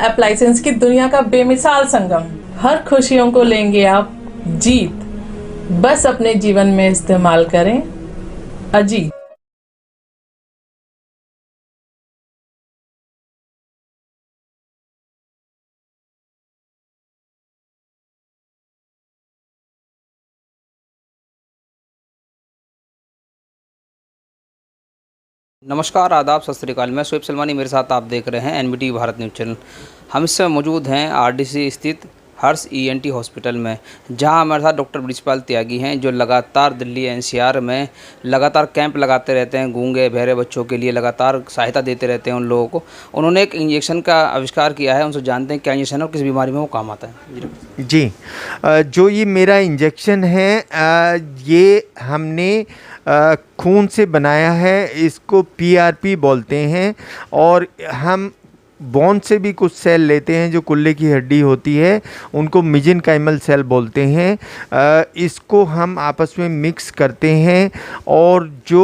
Appliances की दुनिया का बेमिसाल संगम। हर खुशियों को लेंगे आप जीत, बस अपने जीवन में इस्तेमाल करें अजीत। नमस्कार, आदाब, सत श्री अकाल। मैं शोएब सलमानी, मेरे साथ आप देख रहे हैं एनबीटी भारत न्यूज़ चैनल। हम इस समय मौजूद हैं आरडीसी स्थित हर्ष ईएनटी हॉस्पिटल में, जहां हमारे साथ डॉक्टर ब्रिजपाल त्यागी हैं, जो लगातार दिल्ली एनसीआर में लगातार कैंप लगाते रहते हैं। गूंगे बहरे बच्चों के लिए लगातार सहायता देते रहते हैं उन लोगों को। उन्होंने एक इंजेक्शन का आविष्कार किया है, उनसे जानते हैं क्या इंजेक्शन है और किस बीमारी में वो काम आता है। जी, जो ये मेरा इंजेक्शन है, ये हमने खून से बनाया है। इसको पीआरपी बोलते हैं। और हम बोन से भी कुछ सेल लेते हैं, जो कुल्ले की हड्डी होती है, उनको मेसेंकाइमल सेल बोलते हैं। इसको हम आपस में मिक्स करते हैं और जो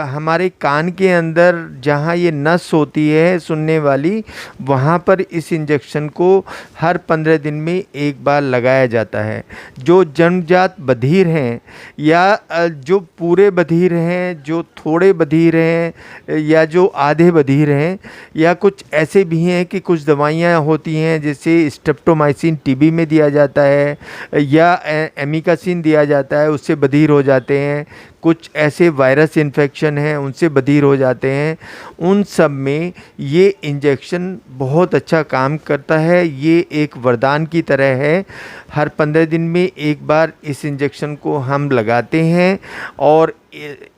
हमारे कान के अंदर जहाँ ये नस होती है सुनने वाली, वहाँ पर इस इंजेक्शन को हर 15 दिन में एक बार लगाया जाता है। जो जन्मजात बधिर हैं या जो पूरे बधिर हैं, जो थोड़े बधिर हैं या जो आधे बधिर हैं, या कुछ ऐसे भी हैं कि कुछ दवाइयाँ होती हैं जैसे स्ट्रेप्टोमाइसिन टीबी में दिया जाता है या एमिकासिन दिया जाता है, उससे बधिर हो जाते हैं। कुछ ऐसे वायरस इन्फेक्शन हैं, उनसे बधिर हो जाते हैं। उन सब में ये इंजेक्शन बहुत अच्छा काम करता है। ये एक वरदान की तरह है। हर 15 दिन में एक बार इस इंजेक्शन को हम लगाते हैं और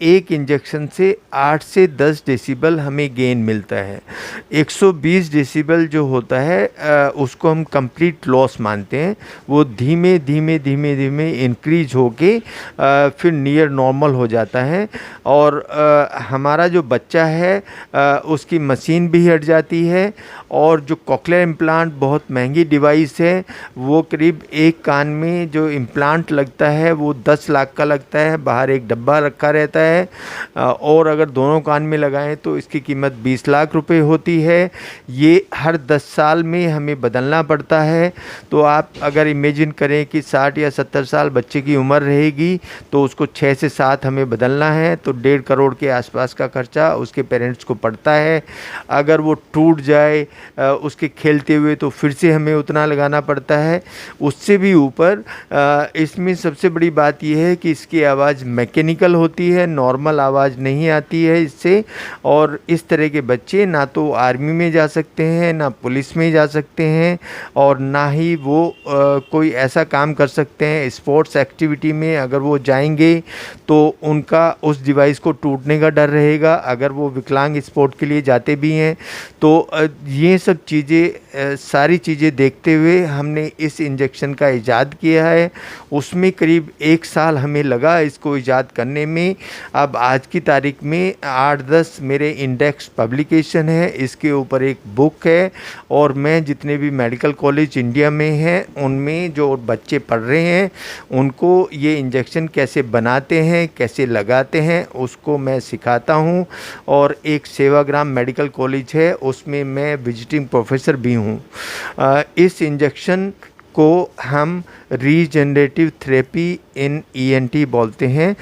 एक इंजेक्शन से 8 से 10 डेसिबल हमें गेन मिलता है। 120 डेसिबल जो होता है उसको हम कंप्लीट लॉस मानते हैं। वो धीमे धीमे धीमे धीमे इंक्रीज होके फिर नियर नॉर्मल हो जाता है। और हमारा जो बच्चा है उसकी मशीन भी हट जाती है। और जो कॉकलियर इम्प्लांट बहुत महंगी डिवाइस है, वो करीब एक कान में जो इम्प्लांट लगता है वो 10 लाख का लगता है। बाहर एक डब्बा रखा रहता है और अगर दोनों कान में लगाएं तो इसकी कीमत 20 लाख रुपए होती है। ये हर 10 साल में हमें बदलना पड़ता है। तो आप अगर इमेजिन करें कि 60 या 70 साल बच्चे की उम्र रहेगी तो उसको 6 से 7 हमें बदलना है, तो 1.5 करोड़ के आसपास का खर्चा उसके पेरेंट्स को पड़ता है। अगर वो टूट जाए उसके खेलते हुए तो फिर से हमें उतना लगाना पड़ता है। उससे भी ऊपर इसमें सबसे बड़ी बात यह है कि इसकी आवाज़ मैकेनिकल होती है, नॉर्मल आवाज़ नहीं आती है इससे। और इस तरह के बच्चे ना तो आर्मी में जा सकते हैं, ना पुलिस में जा सकते हैं, और ना ही वो कोई ऐसा काम कर सकते हैं स्पोर्ट्स एक्टिविटी में। अगर वो जाएंगे तो उनका उस डिवाइस को टूटने का डर रहेगा, अगर वो विकलांग स्पोर्ट के लिए जाते भी हैं तो। ये सब चीज़ें, सारी चीज़ें देखते हुए हमने इस इंजेक्शन का इजाद किया है। उसमें करीब 1 साल हमें लगा इसको इजाद करने में। अब आज की तारीख में 8-10 मेरे इंडेक्स पब्लिकेशन है, इसके ऊपर एक बुक है। और मैं जितने भी मेडिकल कॉलेज इंडिया में हैं उनमें जो बच्चे पढ़ रहे हैं उनको ये इंजेक्शन कैसे बनाते हैं, कैसे लगाते हैं, उसको मैं सिखाता हूँ। और एक सेवाग्राम मेडिकल कॉलेज है, उसमें मैं विजिटिंग प्रोफेसर भी हूँ। इस इंजेक्शन को हम रीजनरेटिव थेरेपी इन ईएनटी बोलते हैं।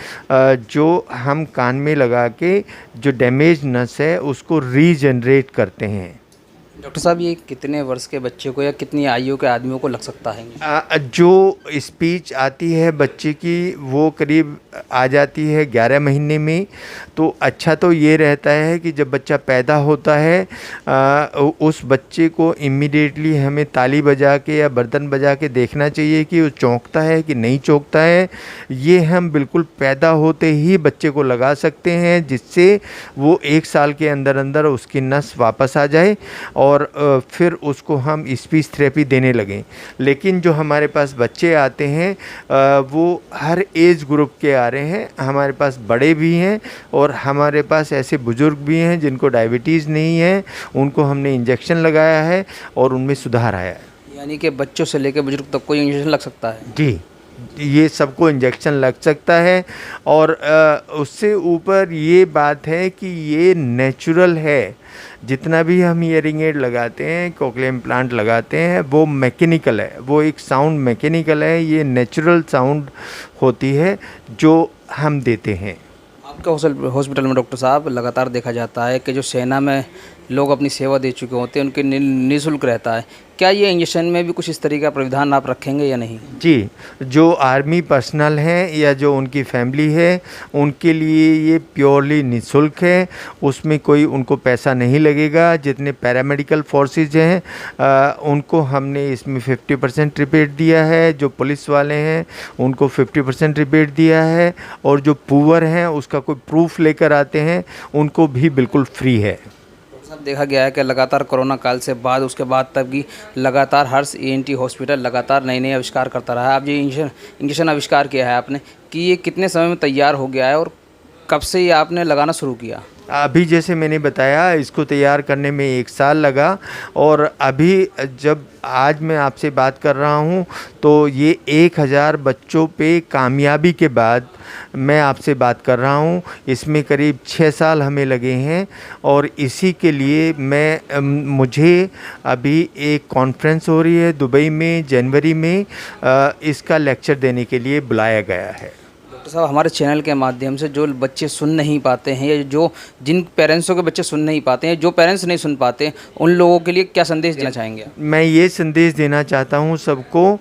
जो हम कान में लगा के जो डैमेज नस है उसको रीजनरेट करते हैं। डॉक्टर साहब, ये कितने वर्ष के बच्चे को या कितनी आयु के आदमियों को लग सकता है? जो स्पीच आती है बच्चे की वो करीब आ जाती है 11 महीने में। तो अच्छा तो ये रहता है कि जब बच्चा पैदा होता है उस बच्चे को इमीडिएटली हमें ताली बजा के या बर्तन बजा के देखना चाहिए कि वो चौंकता है कि नहीं चौंकता है। ये हम बिल्कुल पैदा होते ही बच्चे को लगा सकते हैं, जिससे वो 1 साल के अंदर अंदर उसकी नस वापस आ जाए और फिर उसको हम स्पीच थेरेपी देने लगें। लेकिन जो हमारे पास बच्चे आते हैं वो हर एज ग्रुप के आ रहे हैं। हमारे पास बड़े भी हैं और हमारे पास ऐसे बुज़ुर्ग भी हैं जिनको डायबिटीज़ नहीं है, उनको हमने इंजेक्शन लगाया है और उनमें सुधार आया है। यानी कि बच्चों से लेकर बुजुर्ग तक कोई इंजेक्शन लग सकता है? जी। ये सबको इंजेक्शन लग सकता है। और उससे ऊपर ये बात है कि ये नेचुरल है। जितना भी हम हियरिंग एड लगाते हैं, कोक्लियर इम्प्लांट लगाते हैं, वो मैकेनिकल है, वो एक साउंड मैकेनिकल है, ये नेचुरल साउंड होती है जो हम देते हैं। आपका हॉस्पिटल में डॉक्टर साहब लगातार देखा जाता है कि जो सेना में लोग अपनी सेवा दे चुके होते हैं उनके निःशुल्क रहता है। क्या ये इंजेक्शन में भी कुछ इस तरीके का प्राविधान आप रखेंगे या नहीं? जी, जो आर्मी पर्सनल हैं या जो उनकी फैमिली है उनके लिए ये प्योरली निःशुल्क है, उसमें कोई उनको पैसा नहीं लगेगा। जितने पैरामेडिकल फोर्सेज हैं उनको हमने इसमें 50% रिबेट दिया है, जो पुलिस वाले हैं उनको 50% रिबेट दिया है, और जो पुअर हैं उसका कोई प्रूफ लेकर आते हैं उनको भी बिल्कुल फ्री है। सब देखा गया है कि लगातार कोरोना काल से बाद उसके बाद तक भी लगातार हर्ष ENT हॉस्पिटल लगातार नए नए आविष्कार करता रहा है। अब ये इंजेक्शन आविष्कार किया है आपने कि ये कितने समय में तैयार हो गया है और कब से ये आपने लगाना शुरू किया? अभी जैसे मैंने बताया, इसको तैयार करने में 1 साल लगा, और अभी जब आज मैं आपसे बात कर रहा हूँ तो ये 1000 बच्चों पे कामयाबी के बाद मैं आपसे बात कर रहा हूँ। इसमें करीब 6 साल हमें लगे हैं, और इसी के लिए मुझे अभी एक कॉन्फ्रेंस हो रही है दुबई में जनवरी में, इसका लेक्चर देने के लिए बुलाया गया है। डॉक्टर साहब, हमारे चैनल के माध्यम से जो बच्चे सुन नहीं पाते हैं या जो जिन पेरेंट्सों के बच्चे सुन नहीं पाते हैं, जो पेरेंट्स नहीं सुन पाते, उन लोगों के लिए क्या संदेश देना चाहेंगे? मैं ये संदेश देना चाहता हूँ सबको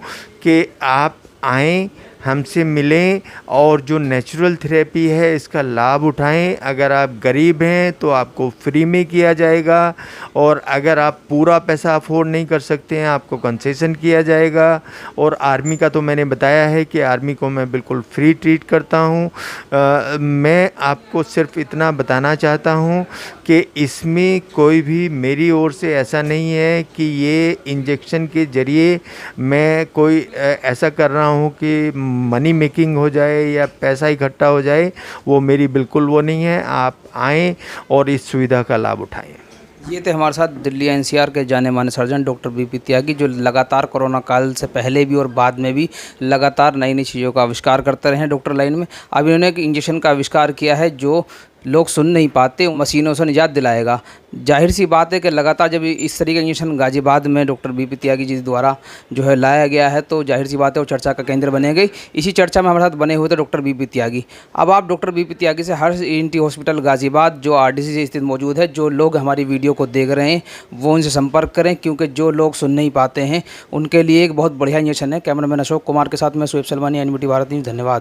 कि आप आएँ, हमसे मिलें, और जो नेचुरल थेरेपी है इसका लाभ उठाएं। अगर आप गरीब हैं तो आपको फ्री में किया जाएगा, और अगर आप पूरा पैसा अफोर्ड नहीं कर सकते हैं आपको कंसेशन किया जाएगा। और आर्मी का तो मैंने बताया है कि आर्मी को मैं बिल्कुल फ्री ट्रीट करता हूं। मैं आपको सिर्फ इतना बताना चाहता हूं कि इसमें कोई भी मेरी ओर से ऐसा नहीं है कि ये इंजेक्शन के ज़रिए मैं कोई ऐसा कर रहा हूं कि मनी मेकिंग हो जाए या पैसा इकट्ठा हो जाए, वो मेरी बिल्कुल वो नहीं है। आप आएँ और इस सुविधा का लाभ उठाएं। ये थे हमारे साथ दिल्ली NCR के जाने माने सर्जन डॉक्टर BP त्यागी, जो लगातार कोरोना काल से पहले भी और बाद में भी लगातार नई नई चीज़ों का आविष्कार करते रहे हैं डॉक्टर लाइन में। अब इन्होंने एक इंजेक्शन का आविष्कार किया है जो लोग सुन नहीं पाते, मशीनों से निजात दिलाएगा। जाहिर सी बात है कि लगातार जब इस तरीके का इंजेक्शन गाज़ियाबाद में डॉक्टर BP त्यागी जी द्वारा जो है लाया गया है तो जाहिर सी बात है वो चर्चा का केंद्र बनेगी। इसी चर्चा में हमारे साथ बने हुए थे डॉक्टर BP त्यागी। अब आप डॉक्टर BP त्यागी से हर्ष ENT हॉस्पिटल गाज़ियाबाद जो RDC से स्थित मौजूद है, जो लोग हमारी वीडियो को देख रहे हैं वो उनसे संपर्क करें, क्योंकि जो लोग सुन नहीं पाते हैं उनके लिए एक बहुत बढ़िया इंजेक्शन है। कैमरामैन अशोक कुमार के साथ मैं शोएब सलमानी, NBT भारत न्यूज़। धन्यवाद।